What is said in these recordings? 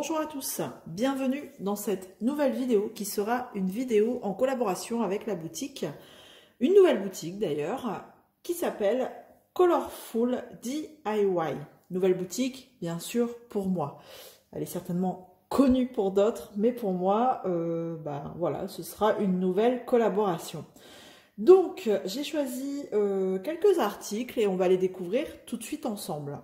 Bonjour à tous, bienvenue dans cette nouvelle vidéo qui sera une vidéo en collaboration avec la boutique, une nouvelle boutique d'ailleurs, qui s'appelle Colorful DIY. Nouvelle boutique, bien sûr, pour moi. Elle est certainement connue pour d'autres, mais pour moi, voilà, ce sera une nouvelle collaboration. Donc, j'ai choisi quelques articles et on va les découvrir tout de suite ensemble.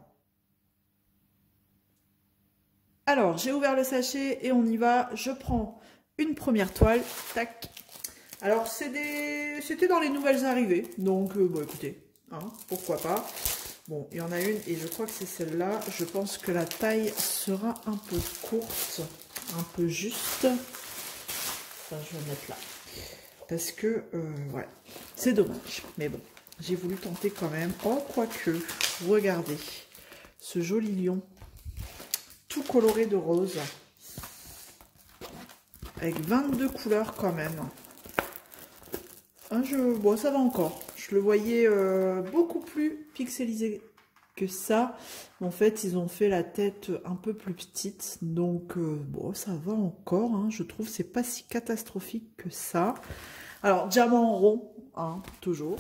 Alors, j'ai ouvert le sachet et on y va. Je prends une première toile. Tac. Alors, c'était dans les nouvelles arrivées. Donc, bon, écoutez, hein, pourquoi pas. Bon, il y en a une et je crois que c'est celle-là. Je pense que la taille sera un peu courte, un peu juste. Enfin, je vais mettre là. Parce que, ouais, c'est dommage. Mais bon, j'ai voulu tenter quand même. Oh, quoique, regardez ce joli lion. Tout coloré de rose, avec 22 couleurs quand même. Bon, ça va encore. Je le voyais beaucoup plus pixelisé que ça. En fait, ils ont fait la tête un peu plus petite. Donc, bon, ça va encore. Hein. Je trouve que c'est pas si catastrophique que ça. Alors, diamant rond, hein, toujours.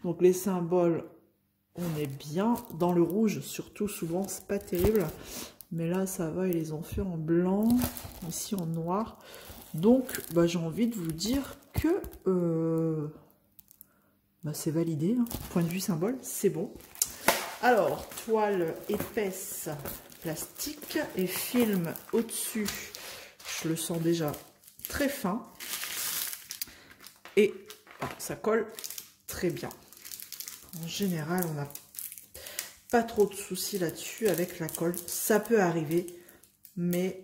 Donc, les symboles, on est bien. Dans le rouge, surtout, souvent, c'est pas terrible. Mais là, ça va, ils les ont fait en blanc, ici en noir. Donc, j'ai envie de vous dire que c'est validé. Hein. Point de vue symbole, c'est bon. Alors, toile épaisse plastique et film au-dessus. Je le sens déjà très fin. Et ça colle très bien. En général, on a pas trop de soucis là-dessus avec la colle. Ça peut arriver, mais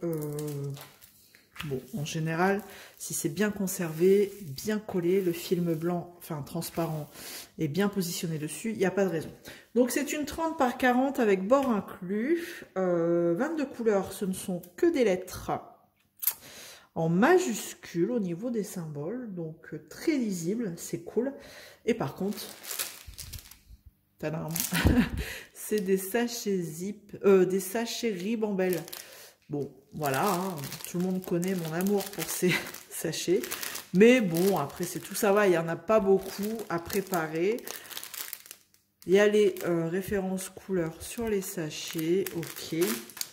bon, en général, si c'est bien conservé, bien collé, le film blanc, enfin transparent, est bien positionné dessus, il n'y a pas de raison. Donc c'est une 30 par 40 avec bord inclus. 22 couleurs, ce ne sont que des lettres en majuscule au niveau des symboles, donc très lisible, c'est cool. Et par contre, tadam, c'est des sachets zip, des sachets ribambelle. Bon, voilà, hein, tout le monde connaît mon amour pour ces sachets. Mais bon, après, c'est tout ça va, il n'y en a pas beaucoup à préparer. Il y a les références couleurs sur les sachets, ok.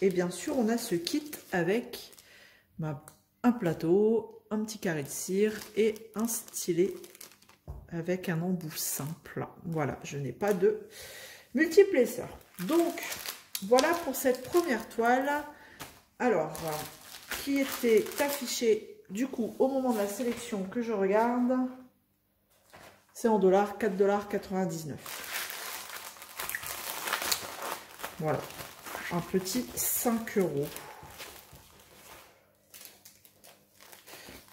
Et bien sûr, on a ce kit avec un plateau, un petit carré de cire et un stylet avec un embout simple. Voilà, je n'ai pas de multiplesseur. Donc, voilà pour cette première toile. Alors, qui était affiché du coup au moment de la sélection que je regarde. C'est en dollars, 4,99 $. Voilà, un petit 5 €.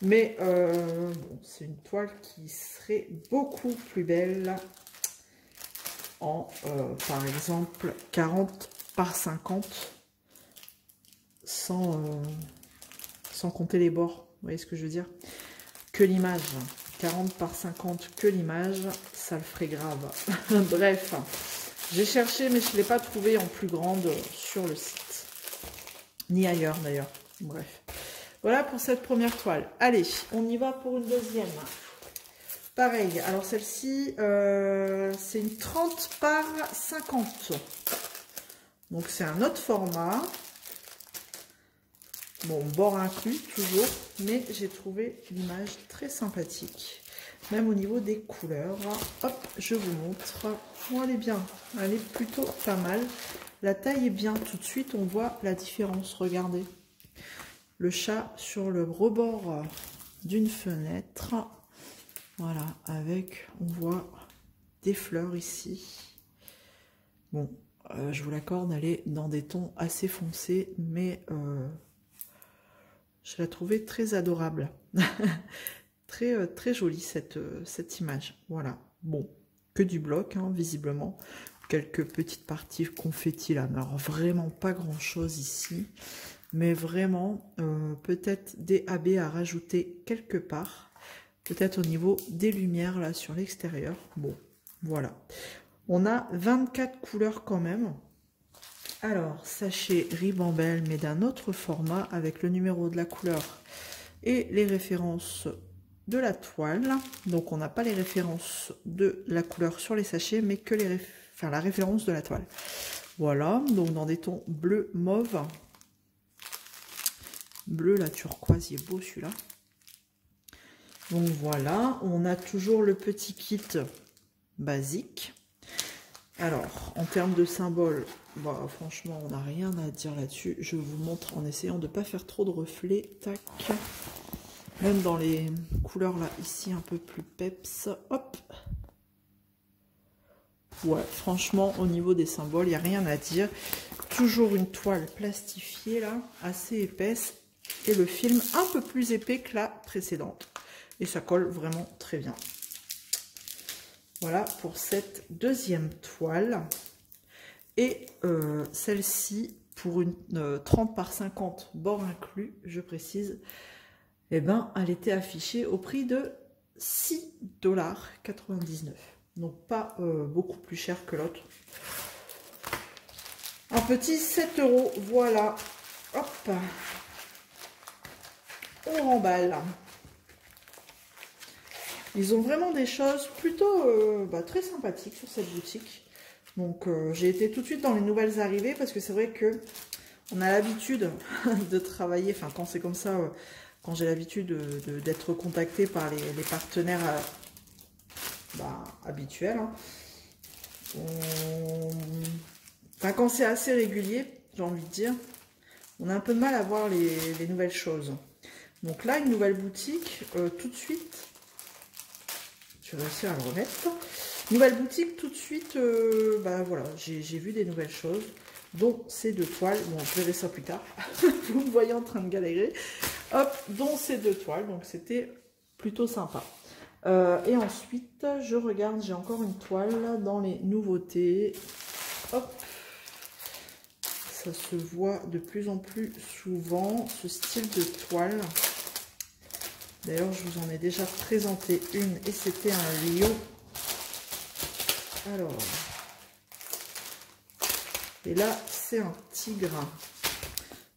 Mais bon, c'est une toile qui serait beaucoup plus belle en, par exemple, 40 par 50, sans compter les bords. Vous voyez ce que je veux dire? Que l'image. 40 par 50, que l'image, ça le ferait grave. Bref, j'ai cherché, mais je ne l'ai pas trouvé en plus grande sur le site. Ni ailleurs, d'ailleurs. Bref. Voilà pour cette première toile. Allez, on y va pour une deuxième. Pareil, alors celle-ci, c'est une 30 par 50. Donc c'est un autre format. Bon, bord inclus, toujours. Mais j'ai trouvé l'image très sympathique. Même au niveau des couleurs. Hop, je vous montre. Bon, elle est bien. Elle est plutôt pas mal. La taille est bien. Tout de suite, on voit la différence. Regardez. Le chat sur le rebord d'une fenêtre. Voilà, avec, on voit des fleurs ici. Bon, je vous l'accorde, elle est dans des tons assez foncés, mais je la trouvais très adorable. Très, très jolie cette image. Voilà, bon, que du bloc, hein, visiblement. Quelques petites parties confetti là, mais alors vraiment pas grand chose ici. Mais vraiment, peut-être des AB à rajouter quelque part. Peut-être au niveau des lumières, là, sur l'extérieur. Bon, voilà. On a 24 couleurs quand même. Alors, sachet ribambelle, mais d'un autre format, avec le numéro de la couleur et les références de la toile. Donc, on n'a pas les références de la couleur sur les sachets, mais que la référence de la toile. Voilà, donc dans des tons bleu mauve. Bleu, la turquoise, il est beau celui-là. Donc voilà, on a toujours le petit kit basique. Alors, en termes de symboles, bah, franchement, on n'a rien à dire là-dessus. Je vous montre en essayant de ne pas faire trop de reflets. Tac. Même dans les couleurs là, ici, un peu plus peps. Hop. Ouais, franchement, au niveau des symboles, il n'y a rien à dire. Toujours une toile plastifiée là, assez épaisse. Et le film un peu plus épais que la précédente. Et ça colle vraiment très bien. Voilà pour cette deuxième toile. Et celle-ci, pour une 30 par 50, bord inclus, je précise, eh ben, elle était affichée au prix de 6,99 $. Donc pas beaucoup plus cher que l'autre. Un petit 7 €, voilà. Hop. On remballe. Ils ont vraiment des choses plutôt très sympathiques sur cette boutique. Donc j'ai été tout de suite dans les nouvelles arrivées parce que c'est vrai que on a l'habitude de travailler, enfin quand c'est comme ça, quand j'ai l'habitude d'être contactée par les partenaires habituels. Hein. Enfin quand c'est assez régulier, j'ai envie de dire, on a un peu de mal à voir les nouvelles choses. Donc là, une nouvelle boutique, tout de suite, je vais réussir à le remettre. Nouvelle boutique, tout de suite, voilà, j'ai vu des nouvelles choses, dont ces deux toiles. Bon, je verrai ça plus tard. Vous me voyez en train de galérer. Hop, dont ces deux toiles, donc c'était plutôt sympa. Et ensuite, je regarde, j'ai encore une toile dans les nouveautés. Hop. Ça se voit de plus en plus souvent, ce style de toile. D'ailleurs, je vous en ai déjà présenté une et c'était un lion. Alors, et là, c'est un tigre.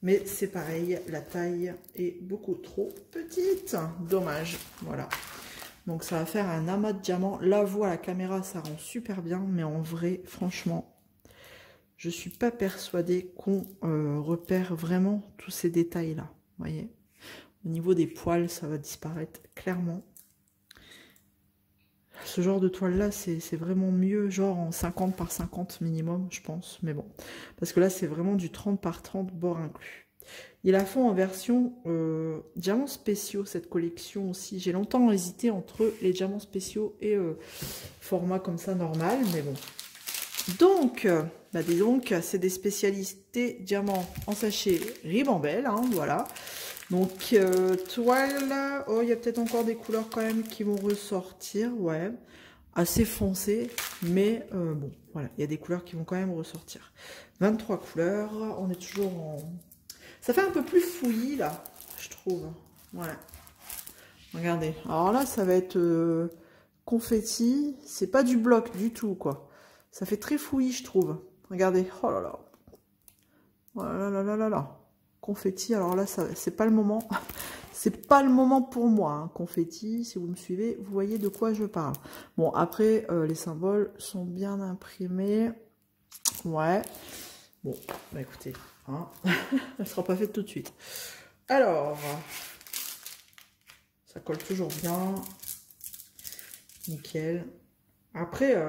Mais c'est pareil, la taille est beaucoup trop petite. Dommage, voilà. Donc, ça va faire un amas de diamants. La voix, la caméra, ça rend super bien. Mais en vrai, franchement, je ne suis pas persuadée qu'on repère vraiment tous ces détails-là. Vous voyez ? Au niveau des poils, ça va disparaître clairement. Ce genre de toile-là, c'est vraiment mieux, genre en 50 par 50 minimum, je pense. Mais bon, parce que là, c'est vraiment du 30 par 30, bord inclus. Ils la font en version diamants spéciaux, cette collection aussi. J'ai longtemps hésité entre les diamants spéciaux et format comme ça, normal. Mais bon. Donc, dis donc, c'est des spécialités diamants en sachet ribambelle, hein, voilà. Donc, toile, oh, il y a peut-être encore des couleurs quand même qui vont ressortir, ouais, assez foncées, mais bon, voilà, il y a des couleurs qui vont quand même ressortir. 23 couleurs, on est toujours en... Ça fait un peu plus fouillis, là, je trouve, ouais. Regardez, alors là, ça va être confetti, c'est pas du bloc du tout, quoi. Ça fait très fouillis, je trouve. Regardez, oh là là, oh là là là là là. Confetti, alors là, c'est pas le moment. C'est pas le moment pour moi, hein. Confetti, si vous me suivez, vous voyez de quoi je parle. Bon, après, les symboles sont bien imprimés. Ouais. Bon, bah écoutez, hein. Elle sera pas faite tout de suite. Alors, ça colle toujours bien. Nickel. Après,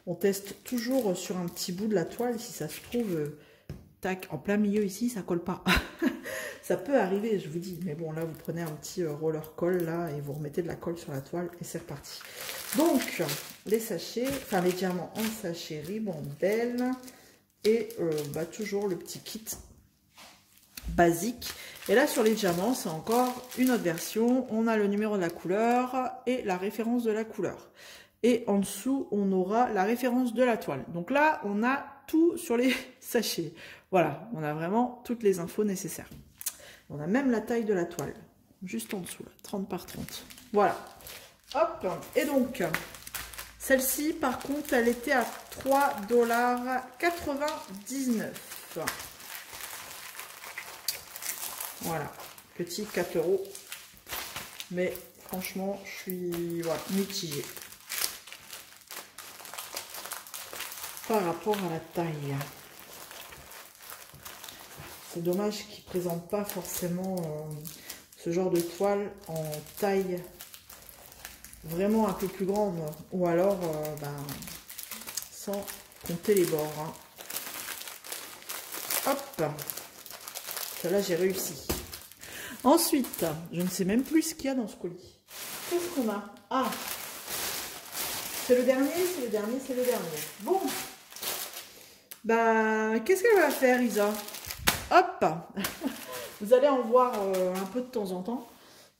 on teste toujours sur un petit bout de la toile, si ça se trouve... tac, en plein milieu ici, ça colle pas. Ça peut arriver, je vous dis. Mais bon, là, vous prenez un petit roller colle, là, et vous remettez de la colle sur la toile, et c'est reparti. Donc, les sachets, enfin, les diamants en sachet ribambelle, et toujours le petit kit basique. Et là, sur les diamants, c'est encore une autre version. On a le numéro de la couleur et la référence de la couleur. Et en dessous, on aura la référence de la toile. Donc là, on a tout sur les sachets. Voilà, on a vraiment toutes les infos nécessaires. On a même la taille de la toile, juste en dessous, là, 30 par 30. Voilà. Hop, et donc, Celle-ci, par contre, elle était à 3,99 $. Voilà, petit 4 €. Mais franchement, je suis voilà, mitigée par rapport à la taille. C'est dommage qu'ils ne présentent pas forcément ce genre de toile en taille vraiment un peu plus grande. Ou alors, sans compter les bords. Hein. Hop! Celle-là, j'ai réussi. Ensuite, je ne sais même plus ce qu'il y a dans ce colis. Qu'est-ce qu'on a? Ah! C'est le dernier, c'est le dernier, c'est le dernier. Bon! Bah, qu'est-ce qu'elle va faire, Isa? Hop! Vous allez en voir un peu de temps en temps.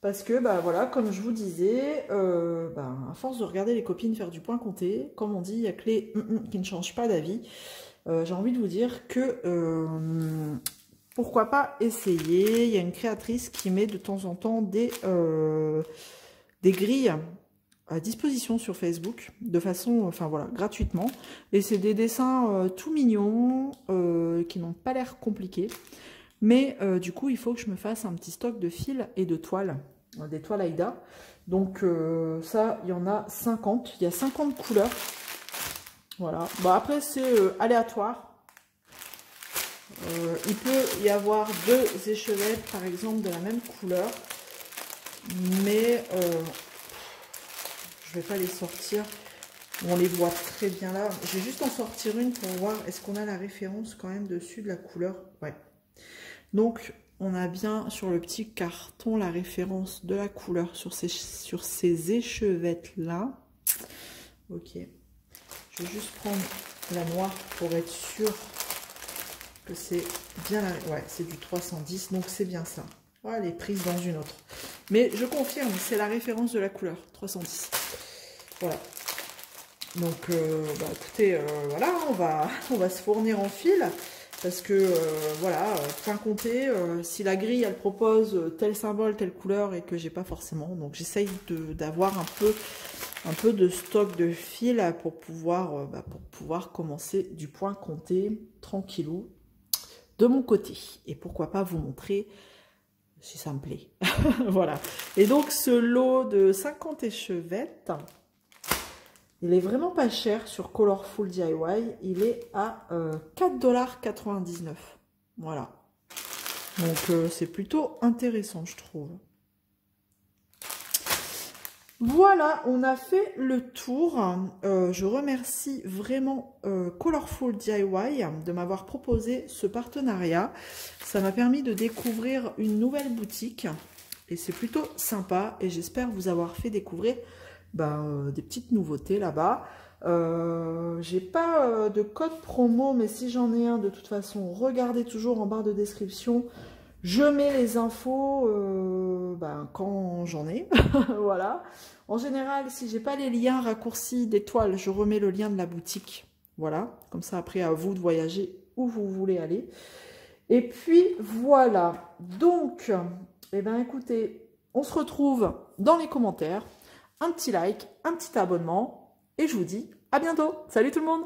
Parce que, bah voilà, comme je vous disais, à force de regarder les copines faire du point compté, comme on dit, il y a que les qui ne changent pas d'avis. J'ai envie de vous dire que pourquoi pas essayer. Il y a une créatrice qui met de temps en temps des grilles à disposition sur Facebook, de façon, enfin voilà, gratuitement. Et c'est des dessins tout mignons, qui n'ont pas l'air compliqués. Mais du coup, il faut que je me fasse un petit stock de fils et de toiles, des toiles Aïda. Donc ça, il y en a 50. Il y a 50 couleurs. Voilà. Bon, après, c'est aléatoire. Il peut y avoir 2 échevettes, par exemple, de la même couleur. Mais je ne vais pas les sortir. On les voit très bien là. Je vais juste en sortir une pour voir est-ce qu'on a la référence quand même dessus de la couleur. Ouais. Donc, on a bien sur le petit carton la référence de la couleur sur ces échevettes-là. Ok. Je vais juste prendre la noire pour être sûr que c'est bien la... Ouais, c'est du 310, donc c'est bien ça. Voilà, elle est prise dans une autre. Mais je confirme, c'est la référence de la couleur, 310. Voilà. Donc, écoutez, voilà, on va se fournir en fil. Parce que, voilà, point compté, si la grille, elle propose tel symbole, telle couleur, et que j'ai pas forcément. Donc, j'essaye d'avoir un peu de stock de fil pour pouvoir commencer du point compté, tranquillou, de mon côté. Et pourquoi pas vous montrer si ça me plaît. Voilà. Et donc, ce lot de 50 échevettes... Il est vraiment pas cher sur Colorful DIY. Il est à 4,99 $. Voilà. Donc, c'est plutôt intéressant, je trouve. Voilà, on a fait le tour. Je remercie vraiment Colorful DIY de m'avoir proposé ce partenariat. Ça m'a permis de découvrir une nouvelle boutique. Et c'est plutôt sympa. Et j'espère vous avoir fait découvrir... des petites nouveautés là-bas. J'ai pas de code promo, mais si j'en ai un, de toute façon, regardez toujours en barre de description. Je mets les infos quand j'en ai. Voilà. En général, si j'ai pas les liens raccourcis d'étoiles, je remets le lien de la boutique. Voilà. Comme ça, après, à vous de voyager où vous voulez aller. Et puis, voilà. Donc, écoutez, on se retrouve dans les commentaires. Un petit like, un petit abonnement, et je vous dis à bientôt. Salut tout le monde!